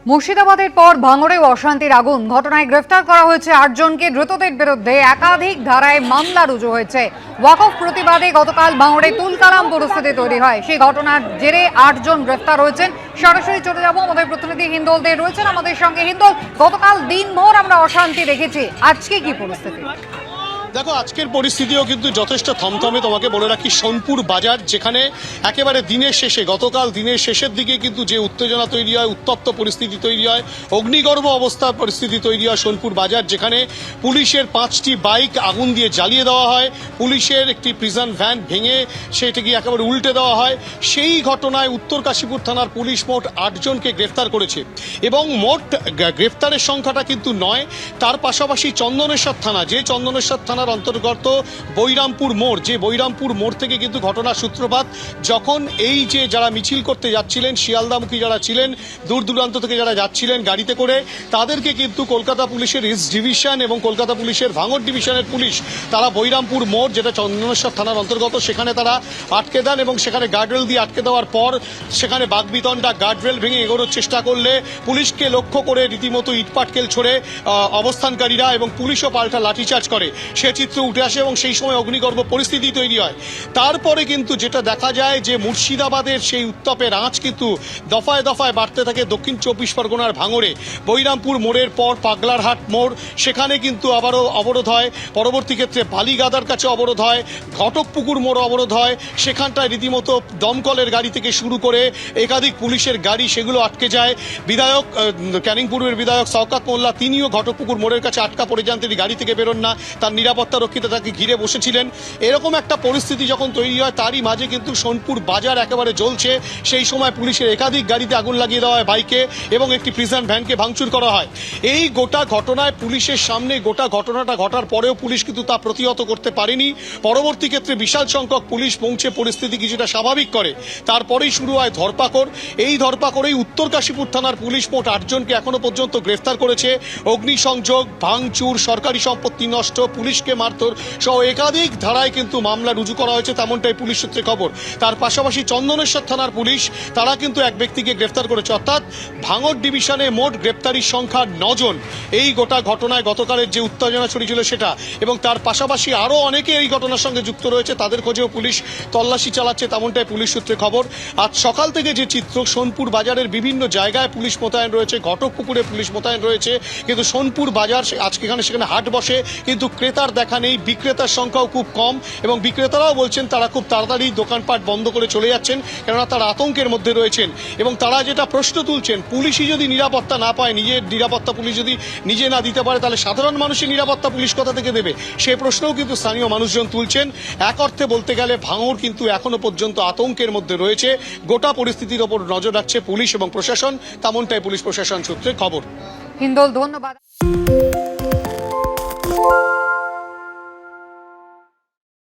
মুর্শিদাবাদের পর ভাঙড়েও অশান্তির আগুন। ঘটনায় গ্রেফতার করা হয়েছে ৮ জনকে। ধৃতদের বিরুদ্ধে একাধিক ধারায় মামলা রুজু হয়েছে। ওয়াকফ প্রতিবাদে গতকাল ভাঙড়ে তুলকালাম পরিস্থিতি তৈরি হয়। সেই ঘটনার জেরে ৮ জন গ্রেফতার হয়েছেন। সরাসরি চলে যাব, আমাদের প্রতিনিধি হিন্দল দে রয়েছেন আমাদের সঙ্গে। হিন্দল, গতকাল দিনভর আমরা অশান্তি দেখেছি, আজকে কি পরিস্থিতি? দেখো, আজকের পরিস্থিতিও কিন্তু যথেষ্ট থমথমে। তোমাকে বলে রাখি, সোনপুর বাজার, যেখানে একেবারে দিনের শেষে, গতকাল দিনের শেষের দিকে কিন্তু যে উত্তেজনা তৈরি হয়, উত্তপ্ত পরিস্থিতি তৈরি হয়, অগ্নিগর্ভ অবস্থার পরিস্থিতি তৈরি হয় সোনপুর বাজার, যেখানে পুলিশের 5টি বাইক আগুন দিয়ে জ্বালিয়ে দেওয়া হয়, পুলিশের একটি প্রিজন ভ্যান ভেঙে সেটাকে একেবারে উল্টে দেওয়া হয়। সেই ঘটনায় উত্তর কাশীপুর থানার পুলিশ মোট 8 জনকে গ্রেফতার করেছে। এবং মোট গ্রেফতারের সংখ্যাটা কিন্তু নয়, তার পাশাপাশি চন্দনেশ্বর থানা, যে চন্দনেশ্বর থানার অন্তর্গত বৈরামপুর মোড়, যে বৈরামপুর মোড় থেকে কিন্তু ঘটনার সূত্রপাত। যখন এই যে যারা মিছিল করতে যাচ্ছিলেন, শিয়ালদামুখী যারা ছিলেন, দূর দূরান্ত থেকে যারা যাচ্ছিলেন গাড়িতে করে, তাদেরকে কিন্তু কলকাতা পুলিশের ইস্ট ডিভিশন এবং কলকাতা পুলিশের ভাঙড় ডিভিশনের পুলিশ, তারা বৈরামপুর মোড়, যেটা চন্দনেশ্বর থানার অন্তর্গত, সেখানে তারা আটকে দেন। এবং সেখানে গার্ডরেল দিয়ে আটকে দেওয়ার পর সেখানে বাগবিতণ্ডা, গার্ডরেল ভেঙে এগোনোর চেষ্টা করলে পুলিশকে লক্ষ্য করে রীতিমতো ইটপাটকেল ছোড়ে অবস্থানকারীরা, এবং পুলিশও পাল্টা লাঠিচার্জ করে। সে চিত্র উঠে আসে এবং সেই সময় অগ্নিগর্ভ পরিস্থিতি তৈরি হয়। তারপরে কিন্তু যেটা দেখা যায় যে মুর্শিদাবাদের সেই উত্তাপের আঁচ কিন্তু দফায় দফায় বাড়তে থাকে দক্ষিণ 24 পরগনার ভাঙড়ে। বৈরামপুর মোড়ের পর পাগলারহাট মোড়, সেখানে কিন্তু আবারও অবরোধ হয়। পরবর্তী ক্ষেত্রে বালিগাদার কাছে অবরোধ হয়, ঘটকপুকুর মোড় অবরোধ হয়। সেখানটায় রীতিমতো দমকলের গাড়ি থেকে শুরু করে একাধিক পুলিশের গাড়ি, সেগুলো আটকে যায়। বিধায়ক, ক্যানিং পূর্বের বিধায়ক শওকত মোল্লা, তিনিও ঘটকপুকুর মোড়ের কাছে আটকা পড়ে যান। তিনি গাড়ি থেকে বেরোন না, তার নিরাপত্তা রক্ষীরা তাকে ঘিরে বসেছিলেন। এরকম একটা পরিস্থিতি যখন তৈরি হয়, তারই মাঝে কিন্তু সোনপুর বাজার একেবারে জ্বলছে। সেই সময় পুলিশের একাধিক গাড়িতে আগুন লাগিয়ে দেওয়া হয়, বাইকে, এবং একটি প্রিজন ভ্যানকে ভাঙচুর করা হয়। এই গোটা ঘটনায় পুলিশের সামনে, গোটা ঘটনাটা ঘটার পরেও পুলিশ কিন্তু তা প্রতিহত করতে পারেনি। পরবর্তী ক্ষেত্রে বিশাল সংখ্যক পুলিশ পৌঁছে পরিস্থিতি কিছুটা স্বাভাবিক করে। তারপরেই শুরু হয় ধরপাকড়। এই ধরপাকড়েই উত্তর কাশীপুর থানার পুলিশ মোট 8 জনকে এখনো পর্যন্ত গ্রেফতার করেছে। অগ্নিসংযোগ, ভাঙচুর, সরকারি সম্পত্তি নষ্ট, পুলিশকে মারধর সহ একাধিক ধারায় কিন্তু মামলা রুজু করা হয়েছে, তেমনটাই পুলিশ সূত্রে খবর। তার পাশাপাশি চন্দনেশ্বর থানার পুলিশ, তারা কিন্তু এক ব্যক্তিকে গ্রেফতার করেছে। অর্থাৎ ভাঙড় ডিভিশনে মোট গ্রেফতারির সংখ্যা 9 জন। এই গোটা ঘটনায় গতকালের যে উত্তেজনা ছড়িয়েছিল সেটা, এবং তার পাশাপাশি আরও অনেকে এই ঘটনার সঙ্গে যুক্ত রয়েছে, তাদের খোঁজেও পুলিশ তল্লাশি চালাচ্ছে, তেমনটাই পুলিশ সূত্রে খবর। আজ সকাল থেকে যে চিত্র, সোনপুর বাজারের বিভিন্ন জায়গায় পুলিশ মোতায়েন রয়েছে, ঘটকপুকুরে পুলিশ মোতায়েন রয়েছে, কিন্তু সোনপুর বাজার আজকে সেখানে হাট বসে, কিন্তু ক্রেতার দেখা নেই, বিক্রেতার সংখ্যাও খুব কম। এবং বিক্রেতারাও বলছেন তারা খুব তাড়াতাড়ি দোকানপাট বন্ধ করে চলে যাচ্ছেন, কেননা তারা আতঙ্কের মধ্যে রয়েছেন। এবং তারা যেটা প্রশ্ন তুলছেন, পুলিশই যদি নিরাপত্তা না পায়, নিজের নিরাপত্তা পুলিশ যদি নিজে না দিতে পারে, তাহলে সাধারণ মানুষের নিরাপত্তা পুলিশ কোথা থেকে দেবে? সে প্রশ্নও কিন্তু স্থানীয় মানুষজন তুলছেন। এক অর্থে বলতে গেলে ভাঙড় কিন্তু এখনো পর্যন্ত আতঙ্কের মধ্যে রয়েছে। গোটা পরিস্থিতির ওপর নজর রাখছে পুলিশ এবং প্রশাসন, তেমনটাই পুলিশ প্রশাসন সূত্রে খবর। হিন্দল, ধন্যবাদ।